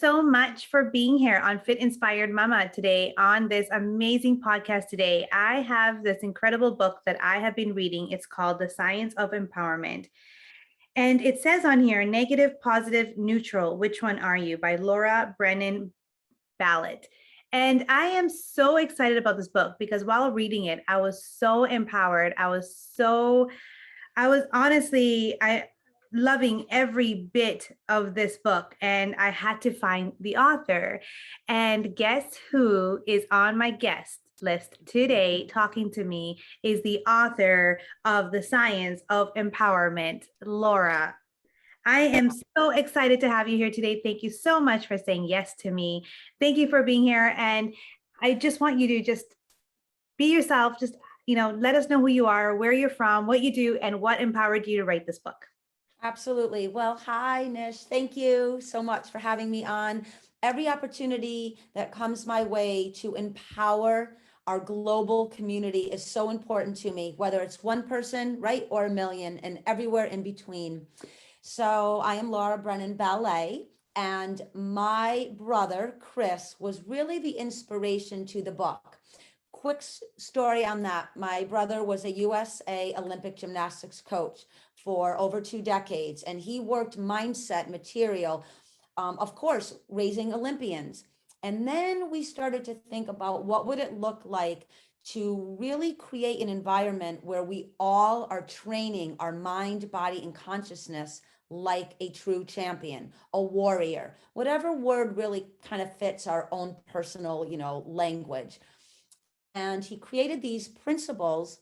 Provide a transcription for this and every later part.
so much for being here on Fit Inspired Mama today on this amazing podcast today. I have this incredible book that I have been reading. It's called The Science of Empowerment. And it says on here, negative, positive, neutral. Which one are you? By Laura Brennan Ballet. And I am so excited about this book because while reading it, I was so empowered. I was honestly, I loving every bit of this book, and I had to find the author. And guess who is on my guest list today talking to me is the author of The Science of Empowerment, Laura. I am so excited to have you here today. Thank you so much for saying yes to me. Thank you for being here. And I just want you to just be yourself. Just, let us know who you are, where you're from, what you do, and what empowered you to write this book. Absolutely. Well, hi, Nish. Thank you so much for having me on. Every opportunity that comes my way to empower our global community is so important to me, whether it's one person, right, or a million, and everywhere in between. So I am Laura Brennan Ballet, and my brother, Chris, was really the inspiration to the book. Quick story on that. My brother was a USA Olympic gymnastics coach for over 2 decades, and he worked mindset material, of course, raising Olympians. And then we started to think about what would it look like to really create an environment where we all are training our mind, body, and consciousness like a true champion, a warrior, whatever word really kind of fits our own personal, language. And he created these principles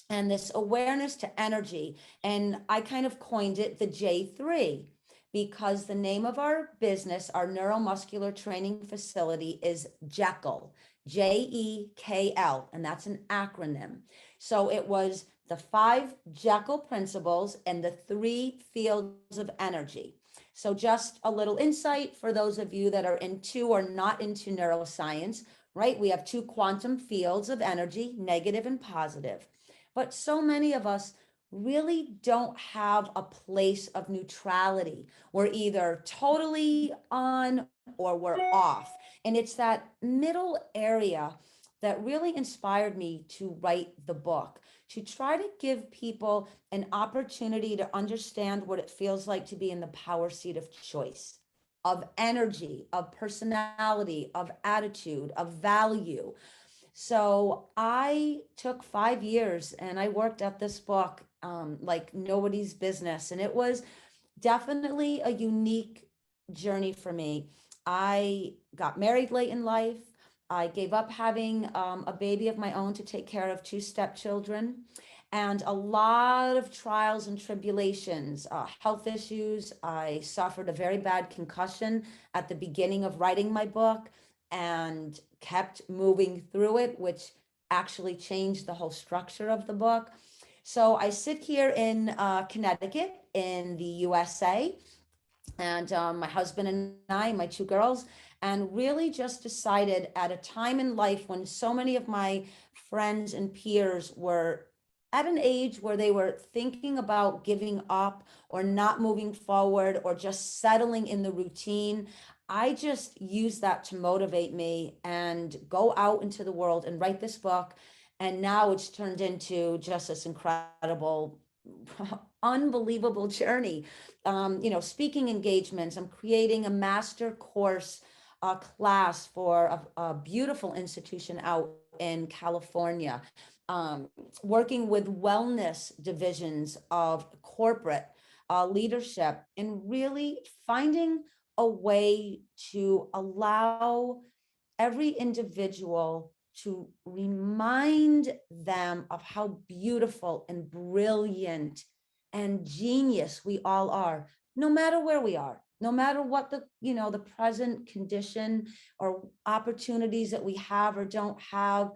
and this awareness to energy. And I kind of coined it the J3 because the name of our business, our neuromuscular training facility, is Jekyll, Jekyll, and that's an acronym. So it was the 5 Jekyll principles and the 3 fields of energy. So just a little insight for those of you that are into or not into neuroscience, right? We have 2 quantum fields of energy, negative and positive. But so many of us really don't have a place of neutrality. We're either totally on or we're off. And it's that middle area that really inspired me to write the book, to try to give people an opportunity to understand what it feels like to be in the power seat of choice, of energy, of personality, of attitude, of value. So I took 5 years and I worked at this book like nobody's business. And it was definitely a unique journey for me. I got married late in life. I gave up having a baby of my own to take care of 2 stepchildren, and a lot of trials and tribulations, health issues. I suffered a very bad concussion at the beginning of writing my book and kept moving through it, which actually changed the whole structure of the book. So I sit here in Connecticut in the USA, and my husband and I, my 2 girls, and really just decided at a time in life when so many of my friends and peers were at an age where they were thinking about giving up or not moving forward or just settling in the routine. I just used that to motivate me and go out into the world and write this book. And now it's turned into just this incredible, unbelievable journey. Speaking engagements. I'm creating a master course class for a beautiful institution out in California, working with wellness divisions of corporate leadership, and really finding a way to allow every individual to remind them of how beautiful and brilliant and genius we all are, no matter where we are, no matter what the present condition or opportunities that we have or don't have.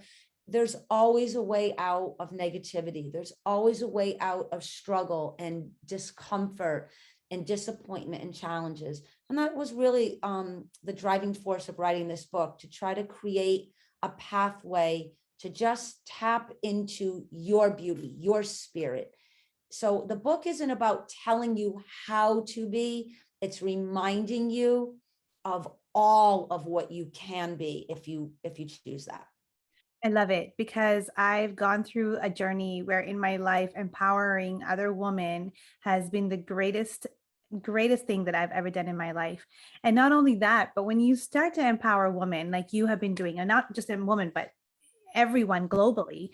There's always a way out of negativity. There's always a way out of struggle and discomfort and disappointment and challenges. And that was really the driving force of writing this book, to try to create a pathway to just tap into your beauty, your spirit. So the book isn't about telling you how to be, it's reminding you of all of what you can be if you choose that. I love it because I've gone through a journey where in my life, empowering other women has been the greatest thing that I've ever done in my life. And not only that, but when you start to empower women like you have been doing, and not just a woman, but everyone globally,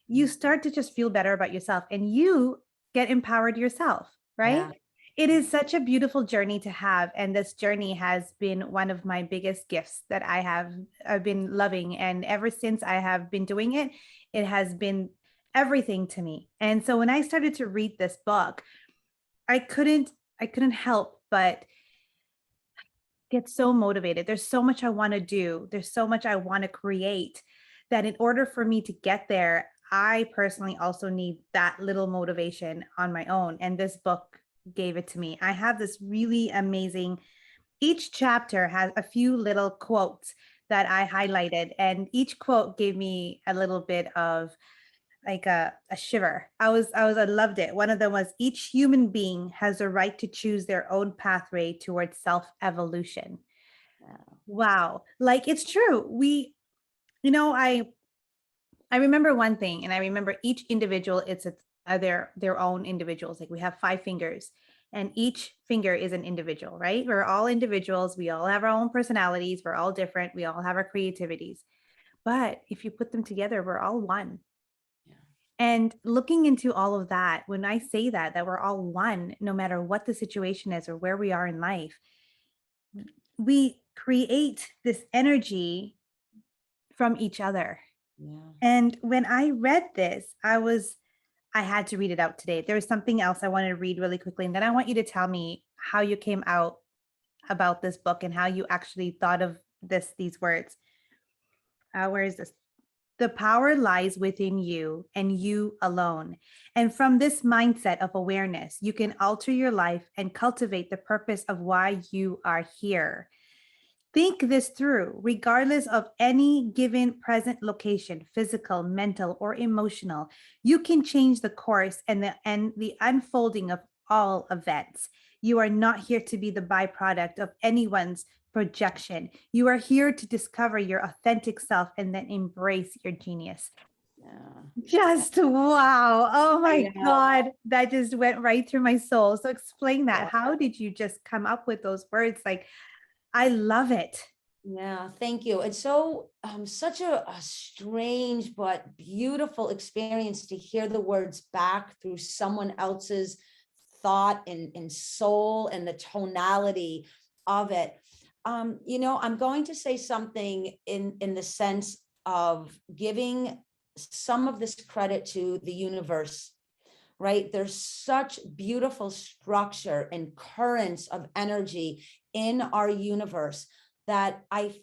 you start to just feel better about yourself and you get empowered yourself, right? Yeah. It is such a beautiful journey to have. And this journey has been one of my biggest gifts that I've been loving. And ever since I have been doing it, it has been everything to me. And so when I started to read this book, I couldn't I couldn't help but get so motivated. There's so much I want to do. There's so much I want to create that in order for me to get there, I personally also need that little motivation on my own. And this book gave it to me. I have this really amazing, each chapter has a few little quotes that I highlighted, and each quote gave me a little bit of like a shiver. I loved it. One of them was each human being has a right to choose their own pathway towards self-evolution. Yeah. Wow. Like it's true. You know, I remember one thing, and I remember each individual, their own individuals. Like we have 5 fingers, and each finger is an individual, right? We're all individuals. We all have our own personalities. We're all different. We all have our creativities. But if you put them together, we're all one. Yeah. And looking into all of that, when I say that we're all one, no matter what the situation is or where we are in life, we create this energy from each other. Yeah. And when I read this, I had to read it out today. There was something else I wanted to read really quickly. And then I want you to tell me how you came out about this book and how you actually thought of these words. Where is this? The power lies within you and you alone. And from this mindset of awareness, you can alter your life and cultivate the purpose of why you are here. Think this through, regardless of any given present location, physical, mental, or emotional. You can change the course and the unfolding of all events. You are not here to be the byproduct of anyone's projection. You are here to discover your authentic self and then embrace your genius. Yeah. Just wow. Oh my Yeah. God. That just went right through my soul. So explain that. Yeah. How did you just come up with those words? Like, I love it. Yeah, thank you. It's so such a strange but beautiful experience to hear the words back through someone else's thought and soul and the tonality of it. I'm going to say something in the sense of giving some of this credit to the universe, right? There's such beautiful structure and currents of energy in our universe that I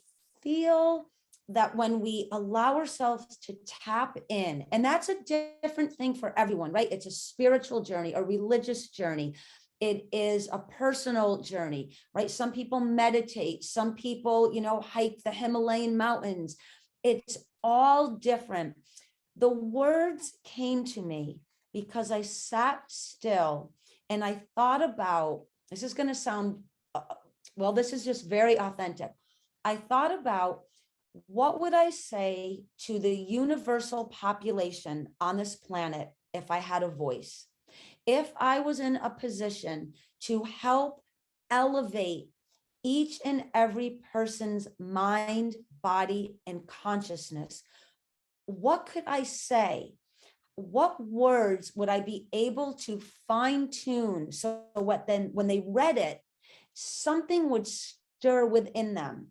feel that when we allow ourselves to tap in, and that's a different thing for everyone, right? It's a spiritual journey, a religious journey. It is a personal journey, right? Some people meditate, some people, hike the Himalayan mountains. It's all different. The words came to me because I sat still and I thought about, this is going to sound, well, this is just very authentic. I thought about what would I say to the universal population on this planet if I had a voice, if I was in a position to help elevate each and every person's mind, body, and consciousness. What could I say? What words would I be able to fine tune so what then when they read it, something would stir within them?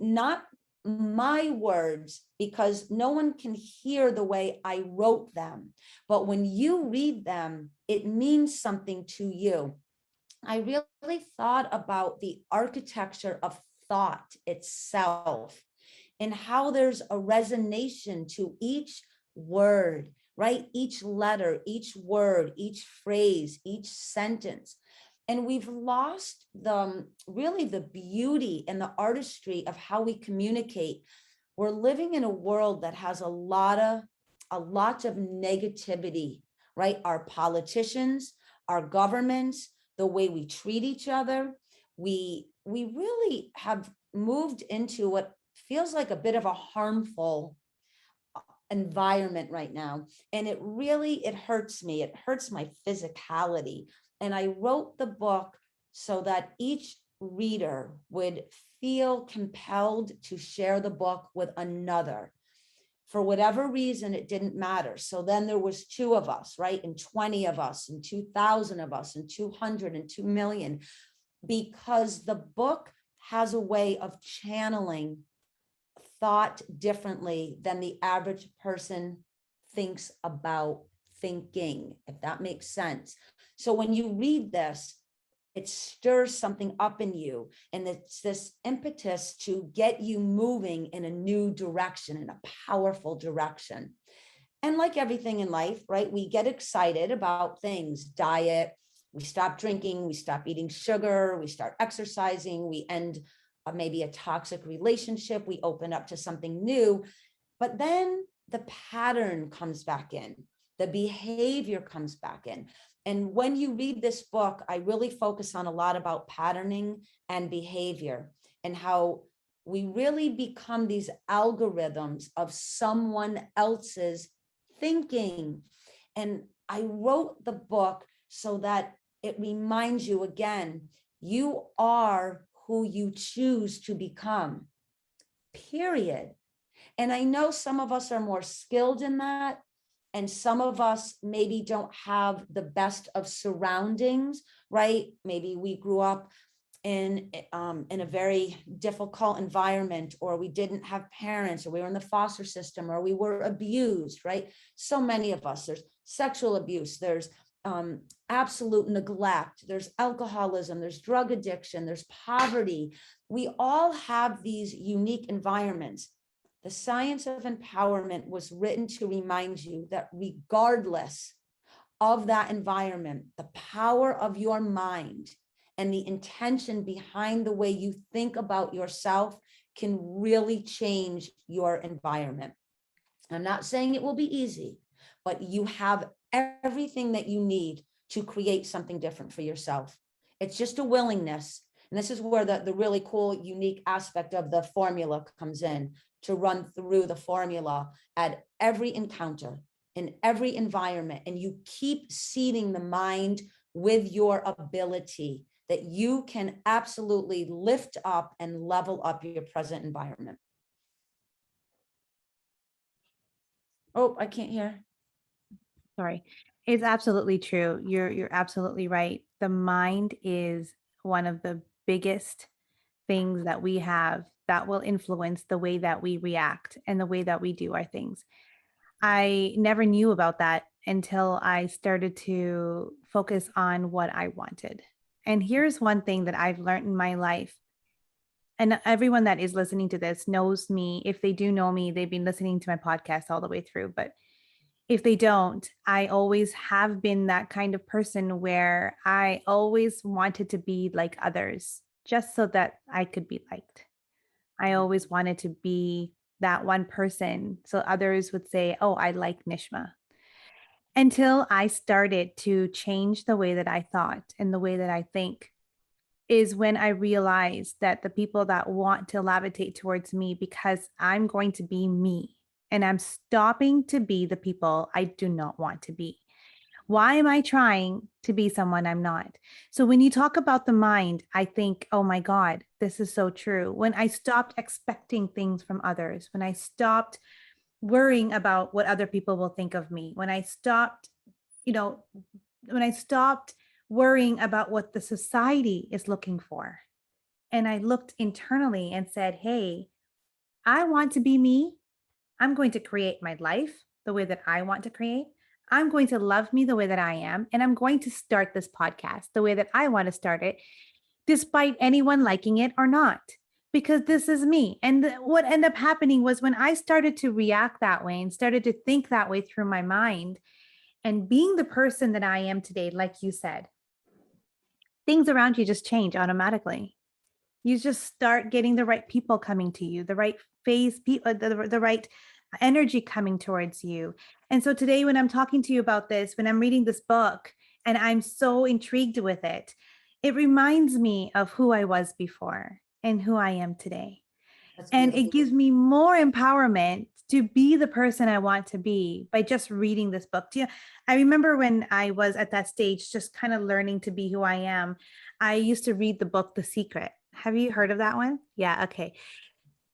Not my words, because no one can hear the way I wrote them. But when you read them, it means something to you. I really thought about the architecture of thought itself and how there's a resonation to each word, right? Each letter, each word, each phrase, each sentence. And we've lost really the beauty and the artistry of how we communicate. We're living in a world that has a lot of negativity, right? Our politicians, our governments, the way we treat each other. We really have moved into what feels like a bit of a harmful environment right now. And it hurts me. It hurts my physicality. And I wrote the book so that each reader would feel compelled to share the book with another. For whatever reason, it didn't matter. So then there was 2 of us, right? And 20 of us, and 2,000 of us, and 200 and 2 million, because the book has a way of channeling thought differently than the average person thinks about thinking, if that makes sense. So when you read this, it stirs something up in you, and it's this impetus to get you moving in a new direction, in a powerful direction. And like everything in life, right, we get excited about things, diet, we stop drinking, we stop eating sugar, we start exercising, we end maybe a toxic relationship, we open up to something new, but then the pattern comes back in, the behavior comes back in. And when you read this book, I really focus on a lot about patterning and behavior, and how we really become these algorithms of someone else's thinking. And I wrote the book so that it reminds you again, you are who you choose to become, period. And I know some of us are more skilled in that, and some of us maybe don't have the best of surroundings, right? Maybe we grew up in a very difficult environment, or we didn't have parents, or we were in the foster system, or we were abused, right? So many of us, there's sexual abuse, there's absolute neglect, there's alcoholism, there's drug addiction, there's poverty. We all have these unique environments. The Science of Empowerment was written to remind you that regardless of that environment, the power of your mind and the intention behind the way you think about yourself can really change your environment. I'm not saying it will be easy, but you have everything that you need to create something different for yourself. It's just a willingness. And this is where the really cool, unique aspect of the formula comes in, to run through the formula at every encounter, in every environment. And you keep seeding the mind with your ability that you can absolutely lift up and level up your present environment. Oh, I can't hear. Sorry. It's absolutely true. You're absolutely right. The mind is one of the biggest things that we have that will influence the way that we react and the way that we do our things. I never knew about that until I started to focus on what I wanted. And here's one thing that I've learned in my life. And everyone that is listening to this knows me. If they do know me, they've been listening to my podcast all the way through. But if they don't, I always have been that kind of person where I always wanted to be like others just so that I could be liked. I always wanted to be that one person so others would say, oh, I like Nishma. Until I started to change the way that I thought and the way that I think, is when I realized that the people that want to levitate towards me because I'm going to be me, and I'm stopping to be the people I do not want to be. Why am I trying to be someone I'm not? So when you talk about the mind, I think, oh my God, this is so true. When I stopped expecting things from others, when I stopped worrying about what other people will think of me, when I stopped, you know, when I stopped worrying about what the society is looking for, and I looked internally and said, hey, I want to be me. I'm going to create my life the way that I want to create. I'm going to love me the way that I am. And I'm going to start this podcast the way that I want to start it, despite anyone liking it or not, because this is me. And what ended up happening was when I started to react that way and started to think that way through my mind, and being the person that I am today, like you said, things around you just change automatically. You just start getting the right people coming to you, the right phase, the right energy coming towards you. And so today, when I'm talking to you about this, when I'm reading this book and I'm so intrigued with it, it reminds me of who I was before. in who I am today. That's And it beautiful. gives me more empowerment to be the person I want to be by just reading this book. I remember when I was at that stage, just kind of learning to be who I am. I used to read the book, The Secret. Have you heard of that one? Yeah. Okay.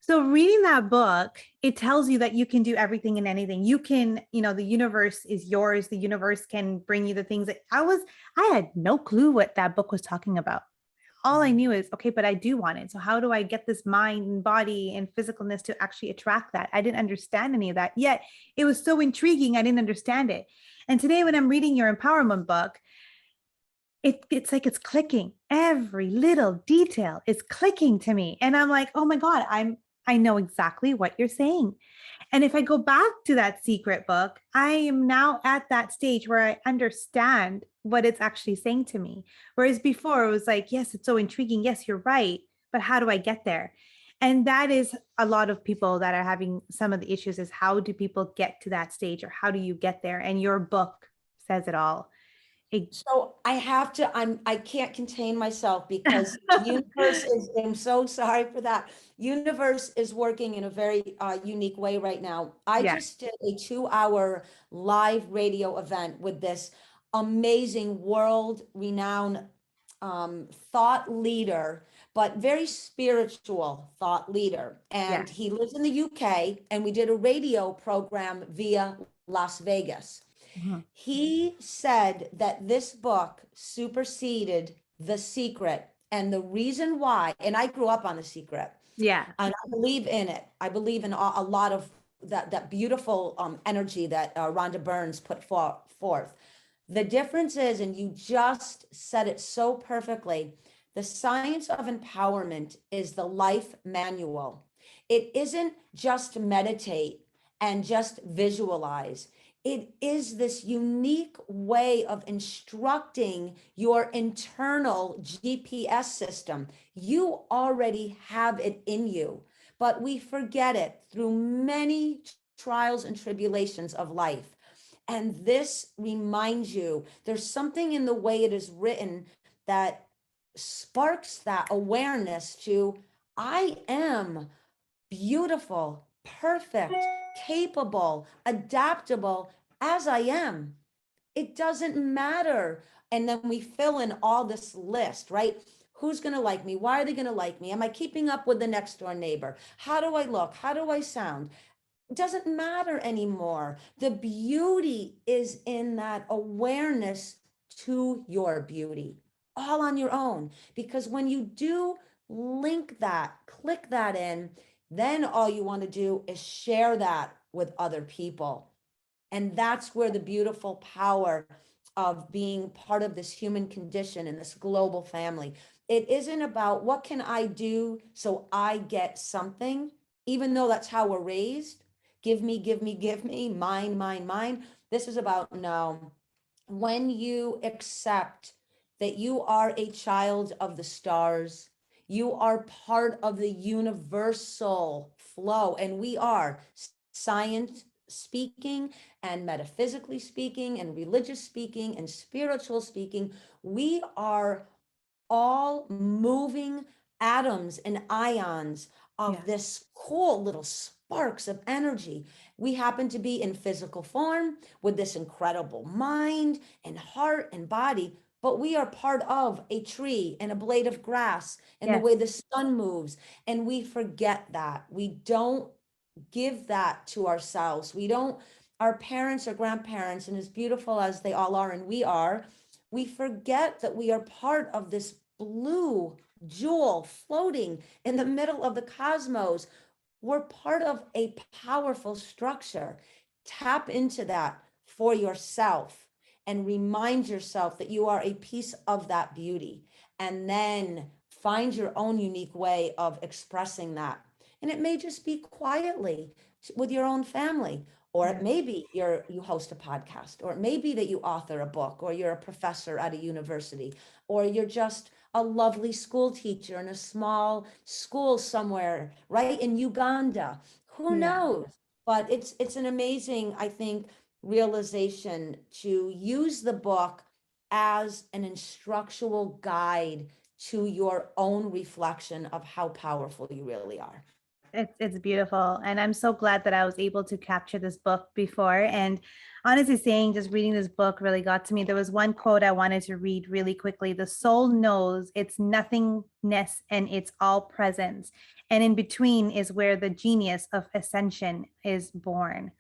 So reading that book, it tells you that you can do everything and anything. You can, the universe is yours. The universe can bring you the things that I had no clue what that book was talking about. All I Mm. knew is, okay, but I do want it. So how do I get this mind and body and physicalness to actually attract that? I didn't understand any of that. Yet it was so intriguing. I didn't understand it. And today when I'm reading your empowerment book, it's like it's clicking. Every little detail is clicking to me. And I'm like, oh my God, I know exactly what you're saying. And if I go back to that secret book, I am now at that stage where I understand what it's actually saying to me. Whereas before it was like, yes, it's so intriguing. Yes, you're right. But how do I get there? And that is a lot of people that are having some of the issues is how do people get to that stage or how do you get there? And your book says it all. It, So I have to, I can't contain myself because universe is, I'm so sorry for that. Universe is working in a very unique way right now. I yeah, just did a 2 hour live radio event with this amazing world renowned thought leader, but very spiritual thought leader. yeah. And he lives in the UK, and we did a radio program via Las Vegas. Mhm. He said that this book superseded The Secret. And the reason why, and I grew up on The Secret, Yeah. and I believe in it. I believe in a lot of that beautiful energy that Rhonda Burns put forth. The difference is, and you just said it so perfectly, the science of empowerment is the life manual. It isn't just meditate and just visualize. It is this unique way of instructing your internal GPS system. You already have it in you, but we forget it through many trials and tribulations of life. And this reminds you there's something in the way it is written that sparks that awareness to I am beautiful, perfect, capable, adaptable as I am. It doesn't matter. And then we fill in all this list, right? Who's going to like me? Why are they going to like me? Am I keeping up with the next door neighbor? How do I look? How do I sound? It doesn't matter anymore. The beauty is in that awareness to your beauty, all on your own. Because when you do link that, click that in, then all you want to do is share that with other people. And that's where the beautiful power of being part of this human condition and this global family. It isn't about what can I do so I get something, even though that's how we're raised. Give me, give me, give me, mine, mine, mine. This is about no. When you accept that you are a child of the stars, you are part of the universal flow, and we are science speaking and metaphysically speaking and religious speaking and spiritual speaking, we are all moving atoms and ions Yeah. of this cool little sparks of energy. We happen to be in physical form with this incredible mind and heart and body, but we are part of a tree and a blade of grass and the Yes. way the sun moves. And we forget that. We don't give that to ourselves. We don't, our parents or grandparents, and as beautiful as they all are, and we forget that we are part of this blue jewel floating in the middle of the cosmos. We're part of a powerful structure. Tap into that for yourself and remind yourself that you are a piece of that beauty. And then find your own unique way of expressing that. And it may just be quietly with your own family, or it Yeah. may be you host a podcast, or it may be that you author a book, or you're a professor at a university, or you're just a lovely school teacher in a small school somewhere, right in Uganda. Who Yeah. knows? But it's an amazing, I think, realization to use the book as an instructional guide to your own reflection of how powerful you really are. It's beautiful. And I'm so glad that I was able to capture this book before. And honestly saying, just reading this book really got to me. There was one quote I wanted to read really quickly. The soul knows its nothingness and it's all presence. And in between is where the genius of ascension is born.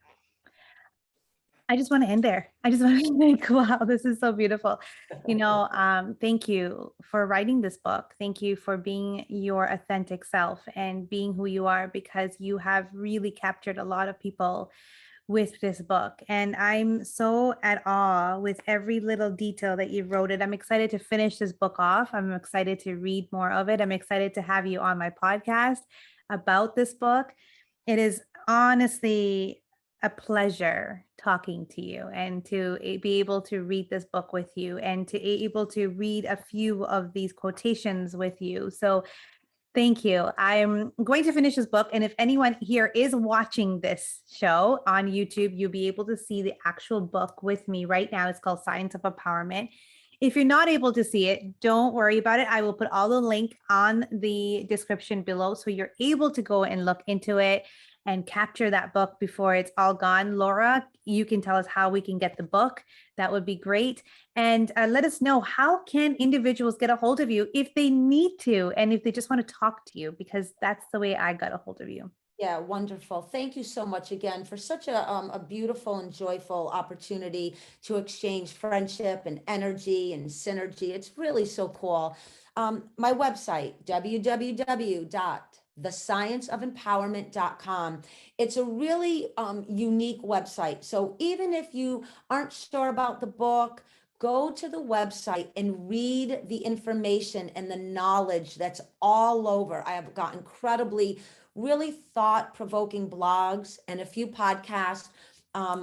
I just want to end there. I just want to think, wow, this is so beautiful. Thank you for writing this book. Thank you for being your authentic self and being who you are, because you have really captured a lot of people with this book. And I'm so at awe with every little detail that you wrote it. I'm excited to finish this book off. I'm excited to read more of it. I'm excited to have you on my podcast about this book. It is honestly a pleasure talking to you and to be able to read this book with you and to be able to read a few of these quotations with you. So thank you. I'm going to finish this book. And if anyone here is watching this show on YouTube, you'll be able to see the actual book with me right now. It's called Science of Empowerment. If you're not able to see it, don't worry about it. I will put all the link on the description below, so you're able to go and look into it and capture that book before it's all gone. Laura, you can tell us how we can get the book. That would be great. And let us know, how can individuals get a hold of you if they need to, and if they just want to talk to you, because that's the way I got a hold of you. Yeah, wonderful. Thank you so much again for such a beautiful and joyful opportunity to exchange friendship and energy and synergy. It's really so cool. My website, www.thescienceofempowerment.com. It's a really unique website. So even if you aren't sure about the book, go to the website and read the information and the knowledge that's all over. I have got incredibly really thought-provoking blogs and a few podcasts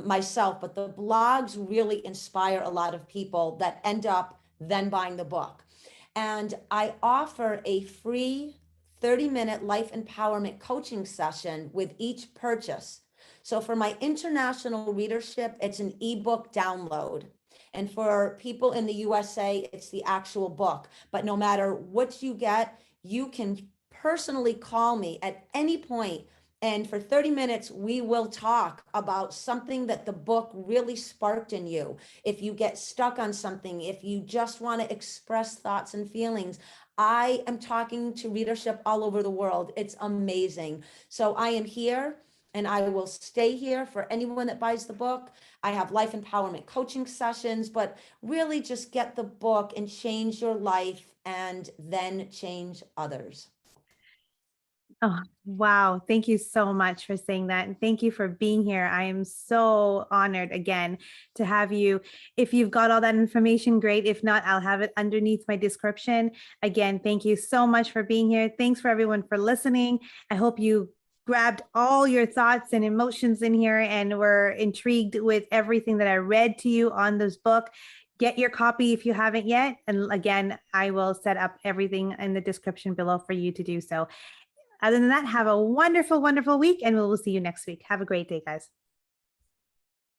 myself, but the blogs really inspire a lot of people that end up then buying the book. And I offer a free 30-minute life empowerment coaching session with each purchase. So for my international readership, it's an ebook download. And for people in the USA, it's the actual book. But no matter what you get, you can personally call me at any point, and for 30 minutes we will talk about something that the book really sparked in you. If you get stuck on something, if you just want to express thoughts and feelings, I am talking to readership all over the world. It's amazing. So I am here and I will stay here for anyone that buys the book. I have life empowerment coaching sessions, but really just get the book and change your life and then change others. Oh, wow. Thank you so much for saying that. And thank you for being here. I am so honored again to have you. If you've got all that information, great. If not, I'll have it underneath my description. Again, thank you so much for being here. Thanks for everyone for listening. I hope you grabbed all your thoughts and emotions in here and were intrigued with everything that I read to you on this book. Get your copy if you haven't yet. And again, I will set up everything in the description below for you to do so. Other than that, have a wonderful, wonderful week, and we will see you next week. Have a great day, guys.